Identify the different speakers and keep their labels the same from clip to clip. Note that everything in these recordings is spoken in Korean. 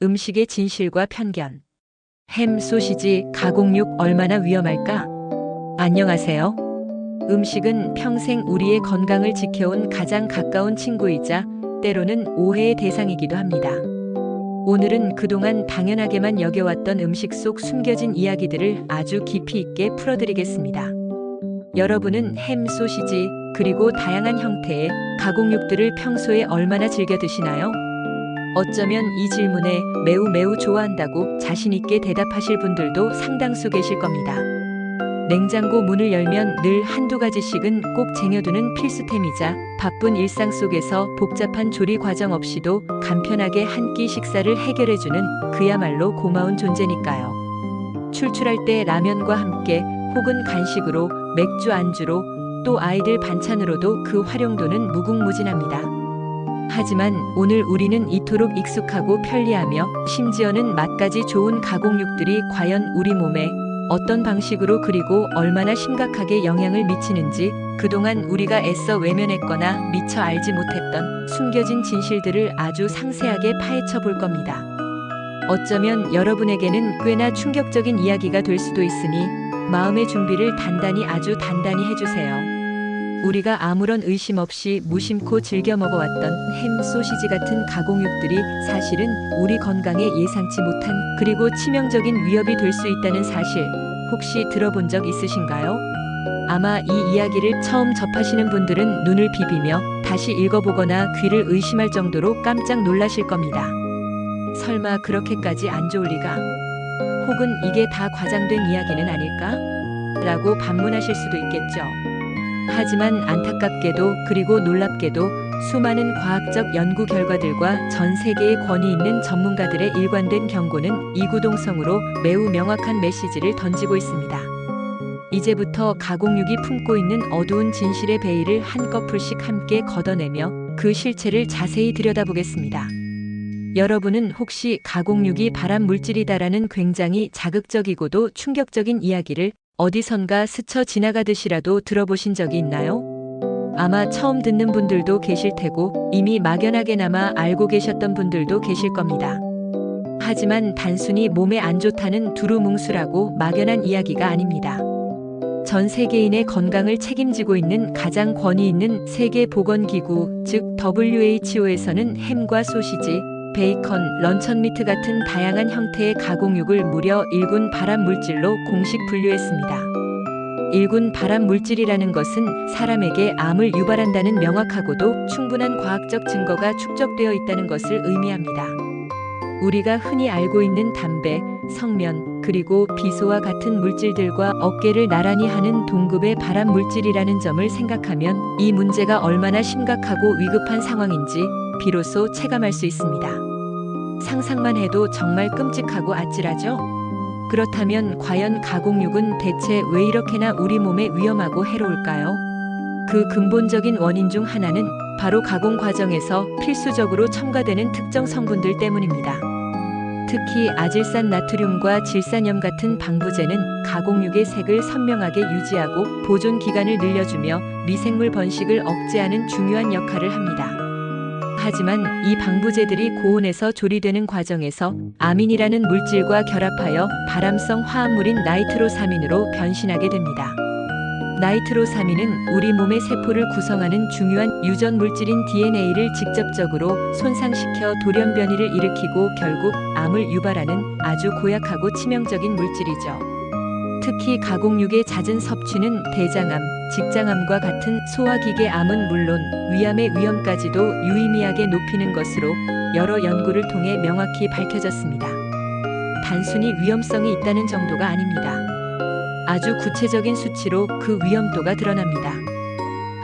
Speaker 1: 음식의 진실과 편견. 햄, 소시지, 가공육 얼마나 위험할까? 안녕하세요. 음식은 평생 우리의 건강을 지켜온 가장 가까운 친구이자 때로는 오해의 대상이기도 합니다. 오늘은 그동안 당연하게만 여겨왔던 음식 속 숨겨진 이야기들을 아주 깊이 있게 풀어드리겠습니다. 여러분은 햄, 소시지, 그리고 다양한 형태의 가공육들을 평소에 얼마나 즐겨 드시나요? 어쩌면 이 질문에 매우 좋아한다고 자신있게 대답하실 분들도 상당수 계실 겁니다. 냉장고 문을 열면 늘 한두 가지씩은 꼭 쟁여두는 필수템이자 바쁜 일상 속에서 복잡한 조리 과정 없이도 간편하게 한 끼 식사를 해결해주는 그야말로 고마운 존재니까요. 출출할 때 라면과 함께 혹은 간식으로, 맥주 안주로, 또 아이들 반찬으로도 그 활용도는 무궁무진합니다. 하지만 오늘 우리는 이토록 익숙하고 편리하며 심지어는 맛까지 좋은 가공육들이 과연 우리 몸에 어떤 방식으로 그리고 얼마나 심각하게 영향을 미치는지 그동안 우리가 애써 외면했거나 미처 알지 못했던 숨겨진 진실들을 아주 상세하게 파헤쳐 볼 겁니다. 어쩌면 여러분에게는 꽤나 충격적인 이야기가 될 수도 있으니 마음의 준비를 아주 단단히 해주세요. 우리가 아무런 의심 없이 무심코 즐겨 먹어왔던 햄, 소시지 같은 가공육들이 사실은 우리 건강에 예상치 못한 그리고 치명적인 위협이 될 수 있다는 사실 혹시 들어본 적 있으신가요? 아마 이 이야기를 처음 접하시는 분들은 눈을 비비며 다시 읽어보거나 귀를 의심할 정도로 깜짝 놀라실 겁니다. 설마 그렇게까지 안 좋을 리가? 혹은 이게 다 과장된 이야기는 아닐까? 라고 반문하실 수도 있겠죠. 하지만 안타깝게도 그리고 놀랍게도 수많은 과학적 연구 결과들과 전 세계의 권위 있는 전문가들의 일관된 경고는 이구동성으로 매우 명확한 메시지를 던지고 있습니다. 이제부터 가공육이 품고 있는 어두운 진실의 베일을 한꺼풀씩 함께 걷어내며 그 실체를 자세히 들여다보겠습니다. 여러분은 혹시 가공육이 발암 물질이다라는 굉장히 자극적이고도 충격적인 이야기를 어디선가 스쳐 지나가듯이라도 들어보신 적이 있나요? 아마 처음 듣는 분들도 계실 테고 이미 막연하게나마 알고 계셨던 분들도 계실 겁니다. 하지만 단순히 몸에 안 좋다는 두루뭉술하고 막연한 이야기가 아닙니다. 전 세계인의 건강을 책임지고 있는 가장 권위 있는 세계보건기구, 즉 WHO에서는 햄과 소시지, 베이컨, 런천미트 같은 다양한 형태의 가공육을 무려 1군 발암 물질로 공식 분류했습니다. 1군 발암 물질이라는 것은 사람에게 암을 유발한다는 명확하고도 충분한 과학적 증거가 축적되어 있다는 것을 의미합니다. 우리가 흔히 알고 있는 담배, 성면, 그리고 비소와 같은 물질들과 어깨를 나란히 하는 동급의 발암 물질이라는 점을 생각하면 이 문제가 얼마나 심각하고 위급한 상황인지 비로소 체감할 수 있습니다. 상상만 해도 정말 끔찍하고 아찔하죠? 그렇다면 과연 가공육은 대체 왜 이렇게나 우리 몸에 위험하고 해로울까요? 그 근본적인 원인 중 하나는 바로 가공 과정에서 필수적으로 첨가되는 특정 성분들 때문입니다. 특히 아질산 나트륨과 질산염 같은 방부제는 가공육의 색을 선명하게 유지하고 보존 기간을 늘려주며 미생물 번식을 억제하는 중요한 역할을 합니다. 하지만 이 방부제들이 고온에서 조리되는 과정에서 아민이라는 물질과 결합하여 발암성 화합물인 나이트로사민으로 변신하게 됩니다. 나이트로사민은 우리 몸의 세포를 구성하는 중요한 유전 물질인 DNA를 직접적으로 손상시켜 돌연 변이를 일으키고 결국 암을 유발하는 아주 고약하고 치명적인 물질이죠. 특히 가공육의 잦은 섭취는 대장암, 직장암과 같은 소화기계암은 물론 위암의 위험까지도 유의미하게 높이는 것으로 여러 연구를 통해 명확히 밝혀졌습니다. 단순히 위험성이 있다는 정도가 아닙니다. 아주 구체적인 수치로 그 위험도가 드러납니다.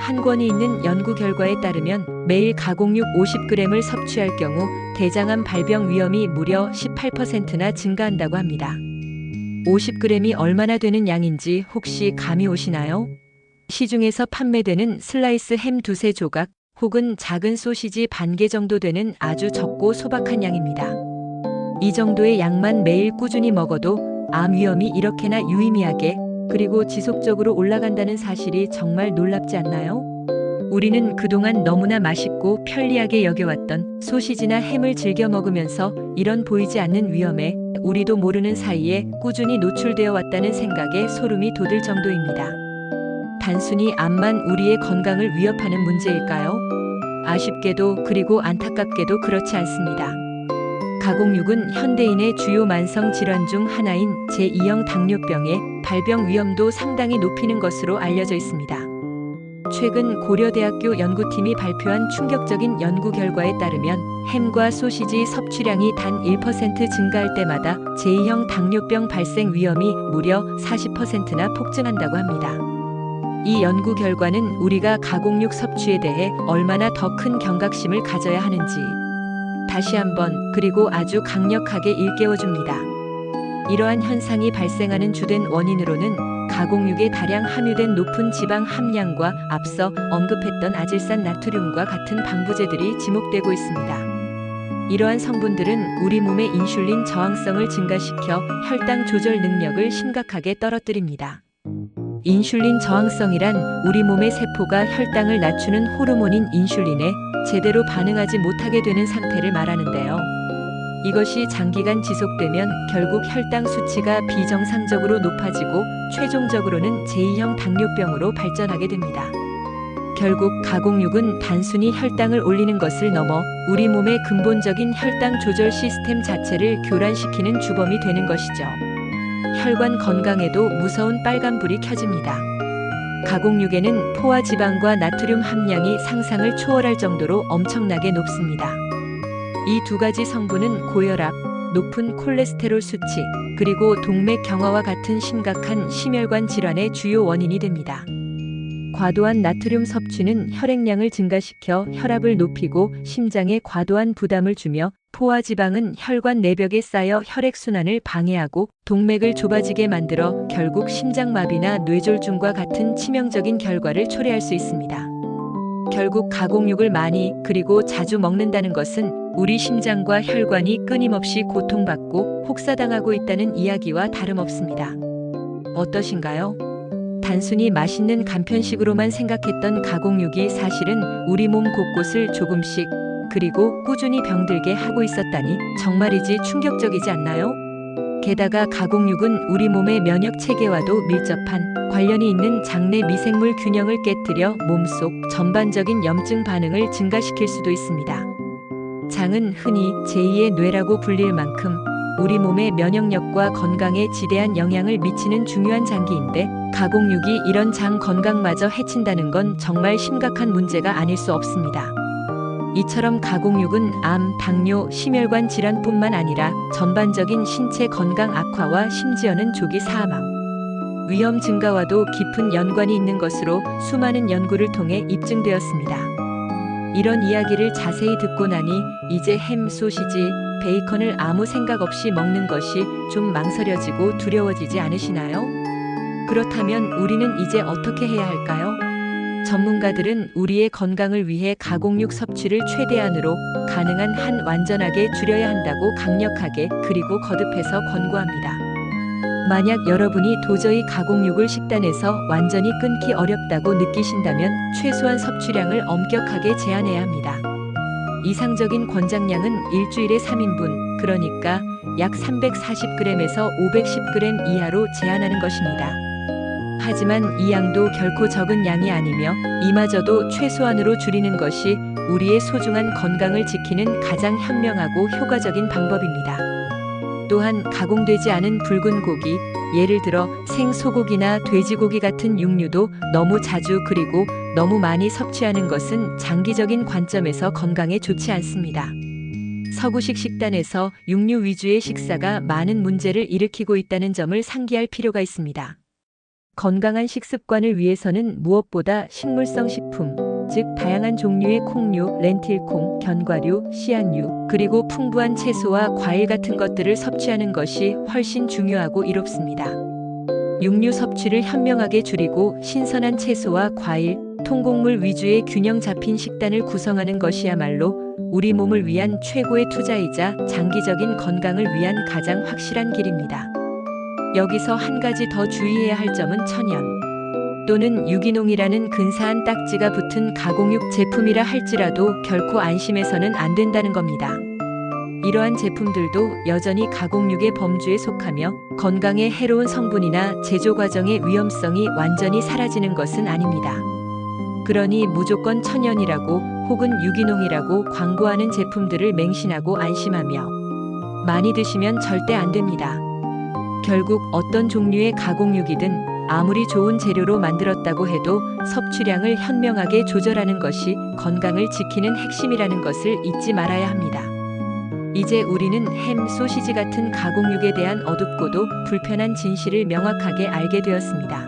Speaker 1: 한 권이 있는 연구 결과에 따르면 매일 가공육 50g을 섭취할 경우 대장암 발병 위험이 무려 18%나 증가한다고 합니다. 50g이 얼마나 되는 양인지 혹시 감이 오시나요? 시중에서 판매되는 슬라이스 햄 두세 조각 혹은 작은 소시지 반 개 정도 되는 아주 적고 소박한 양입니다. 이 정도의 양만 매일 꾸준히 먹어도 암 위험이 이렇게나 유의미하게 그리고 지속적으로 올라간다는 사실이 정말 놀랍지 않나요? 우리는 그동안 너무나 맛있고 편리하게 여겨왔던 소시지나 햄을 즐겨 먹으면서 이런 보이지 않는 위험에 우리도 모르는 사이에 꾸준히 노출되어 왔다는 생각에 소름이 돋을 정도입니다. 단순히 암만 우리의 건강을 위협하는 문제일까요? 아쉽게도 그리고 안타깝게도 그렇지 않습니다. 가공육은 현대인의 주요 만성 질환 중 하나인 제2형 당뇨병의 발병 위험도 상당히 높이는 것으로 알려져 있습니다. 최근 고려대학교 연구팀이 발표한 충격적인 연구 결과에 따르면 햄과 소시지 섭취량이 단 1% 증가할 때마다 제2형 당뇨병 발생 위험이 무려 40%나 폭증한다고 합니다. 이 연구 결과는 우리가 가공육 섭취에 대해 얼마나 더 큰 경각심을 가져야 하는지 다시 한번 그리고 아주 강력하게 일깨워줍니다. 이러한 현상이 발생하는 주된 원인으로는 가공육에 다량 함유된 높은 지방 함량과 앞서 언급했던 아질산 나트륨과 같은 방부제들이 지목되고 있습니다. 이러한 성분들은 우리 몸의 인슐린 저항성을 증가시켜 혈당 조절 능력을 심각하게 떨어뜨립니다. 인슐린 저항성이란 우리 몸의 세포가 혈당을 낮추는 호르몬인 인슐린에 제대로 반응하지 못하게 되는 상태를 말하는데요. 이것이 장기간 지속되면 결국 혈당 수치가 비정상적으로 높아지고 최종적으로는 제2형 당뇨병으로 발전하게 됩니다. 결국 가공육은 단순히 혈당을 올리는 것을 넘어 우리 몸의 근본적인 혈당 조절 시스템 자체를 교란시키는 주범이 되는 것이죠. 혈관 건강에도 무서운 빨간불이 켜집니다. 가공육에는 포화 지방과 나트륨 함량이 상상을 초월할 정도로 엄청나게 높습니다. 이 두 가지 성분은 고혈압, 높은 콜레스테롤 수치, 그리고 동맥 경화와 같은 심각한 심혈관 질환의 주요 원인이 됩니다. 과도한 나트륨 섭취는 혈액량을 증가시켜 혈압을 높이고 심장에 과도한 부담을 주며 포화 지방은 혈관 내벽에 쌓여 혈액순환을 방해하고 동맥을 좁아지게 만들어 결국 심장마비나 뇌졸중과 같은 치명적인 결과를 초래할 수 있습니다. 결국 가공육을 많이 그리고 자주 먹는다는 것은 우리 심장과 혈관이 끊임없이 고통받고 혹사당하고 있다는 이야기와 다름없습니다. 어떠신가요? 단순히 맛있는 간편식으로만 생각했던 가공육이 사실은 우리 몸 곳곳을 조금씩 그리고 꾸준히 병들게 하고 있었다니 정말이지 충격적이지 않나요? 게다가 가공육은 우리 몸의 면역 체계와도 밀접한 관련이 있는 장내 미생물 균형을 깨뜨려 몸속 전반적인 염증 반응을 증가시킬 수도 있습니다. 장은 흔히 제2의 뇌라고 불릴 만큼 우리 몸의 면역력과 건강에 지대한 영향을 미치는 중요한 장기인데 가공육이 이런 장 건강마저 해친다는 건 정말 심각한 문제가 아닐 수 없습니다. 이처럼 가공육은 암, 당뇨, 심혈관 질환뿐만 아니라 전반적인 신체 건강 악화와 심지어는 조기 사망, 위험 증가와도 깊은 연관이 있는 것으로 수많은 연구를 통해 입증되었습니다. 이런 이야기를 자세히 듣고 나니 이제 햄, 소시지, 베이컨을 아무 생각 없이 먹는 것이 좀 망설여지고 두려워지지 않으시나요? 그렇다면 우리는 이제 어떻게 해야 할까요? 전문가들은 우리의 건강을 위해 가공육 섭취를 최대한으로 가능한 한 완전하게 줄여야 한다고 강력하게 그리고 거듭해서 권고합니다. 만약 여러분이 도저히 가공육을 식단에서 완전히 끊기 어렵다고 느끼신다면 최소한 섭취량을 엄격하게 제한해야 합니다. 이상적인 권장량은 일주일에 3인분, 그러니까 약 340g에서 510g 이하로 제한하는 것입니다. 하지만 이 양도 결코 적은 양이 아니며 이마저도 최소한으로 줄이는 것이 우리의 소중한 건강을 지키는 가장 현명하고 효과적인 방법입니다. 또한 가공되지 않은 붉은 고기, 예를 들어 생소고기나 돼지고기 같은 육류도 너무 자주 그리고 너무 많이 섭취하는 것은 장기적인 관점에서 건강에 좋지 않습니다. 서구식 식단에서 육류 위주의 식사가 많은 문제를 일으키고 있다는 점을 상기할 필요가 있습니다. 건강한 식습관을 위해서는 무엇보다 식물성 식품, 즉 다양한 종류의 콩류, 렌틸콩, 견과류, 씨앗류, 그리고 풍부한 채소와 과일 같은 것들을 섭취하는 것이 훨씬 중요하고 이롭습니다. 육류 섭취를 현명하게 줄이고 신선한 채소와 과일, 통곡물 위주의 균형 잡힌 식단을 구성하는 것이야말로 우리 몸을 위한 최고의 투자이자 장기적인 건강을 위한 가장 확실한 길입니다. 여기서 한 가지 더 주의해야 할 점은 천연, 또는 유기농이라는 근사한 딱지가 붙은 가공육 제품이라 할지라도 결코 안심해서는 안 된다는 겁니다. 이러한 제품들도 여전히 가공육의 범주에 속하며 건강에 해로운 성분이나 제조 과정의 위험성이 완전히 사라지는 것은 아닙니다. 그러니 무조건 천연이라고 혹은 유기농이라고 광고하는 제품들을 맹신하고 안심하며 많이 드시면 절대 안 됩니다. 결국 어떤 종류의 가공육이든 아무리 좋은 재료로 만들었다고 해도 섭취량을 현명하게 조절하는 것이 건강을 지키는 핵심이라는 것을 잊지 말아야 합니다. 이제 우리는 햄, 소시지 같은 가공육에 대한 어둡고도 불편한 진실을 명확하게 알게 되었습니다.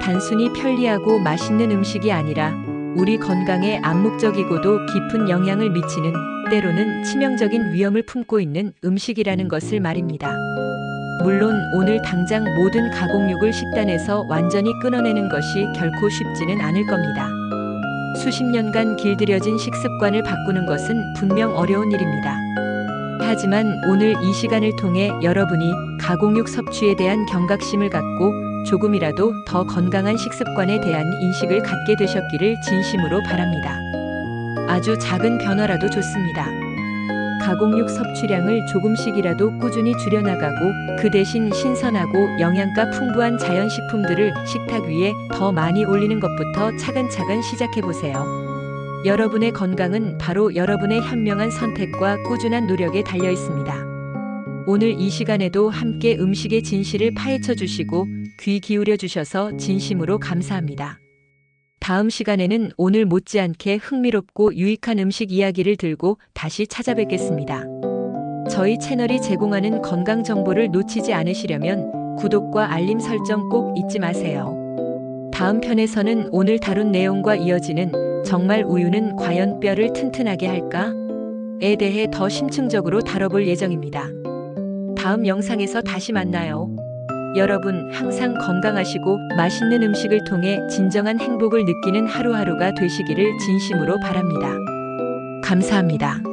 Speaker 1: 단순히 편리하고 맛있는 음식이 아니라 우리 건강에 암묵적이고도 깊은 영향을 미치는, 때로는 치명적인 위험을 품고 있는 음식이라는 것을 말입니다. 물론 오늘 당장 모든 가공육을 식단에서 완전히 끊어내는 것이 결코 쉽지는 않을 겁니다. 수십 년간 길들여진 식습관을 바꾸는 것은 분명 어려운 일입니다. 하지만 오늘 이 시간을 통해 여러분이 가공육 섭취에 대한 경각심을 갖고 조금이라도 더 건강한 식습관에 대한 인식을 갖게 되셨기를 진심으로 바랍니다. 아주 작은 변화라도 좋습니다. 가공육 섭취량을 조금씩이라도 꾸준히 줄여나가고 그 대신 신선하고 영양가 풍부한 자연식품들을 식탁 위에 더 많이 올리는 것부터 차근차근 시작해보세요. 여러분의 건강은 바로 여러분의 현명한 선택과 꾸준한 노력에 달려 있습니다. 오늘 이 시간에도 함께 음식의 진실을 파헤쳐 주시고 귀 기울여 주셔서 진심으로 감사합니다. 다음 시간에는 오늘 못지않게 흥미롭고 유익한 음식 이야기를 들고 다시 찾아뵙겠습니다. 저희 채널이 제공하는 건강 정보를 놓치지 않으시려면 구독과 알림 설정 꼭 잊지 마세요. 다음 편에서는 오늘 다룬 내용과 이어지는 정말 우유는 과연 뼈를 튼튼하게 할까? 에 대해 더 심층적으로 다뤄볼 예정입니다. 다음 영상에서 다시 만나요. 여러분 항상 건강하시고 맛있는 음식을 통해 진정한 행복을 느끼는 하루하루가 되시기를 진심으로 바랍니다. 감사합니다.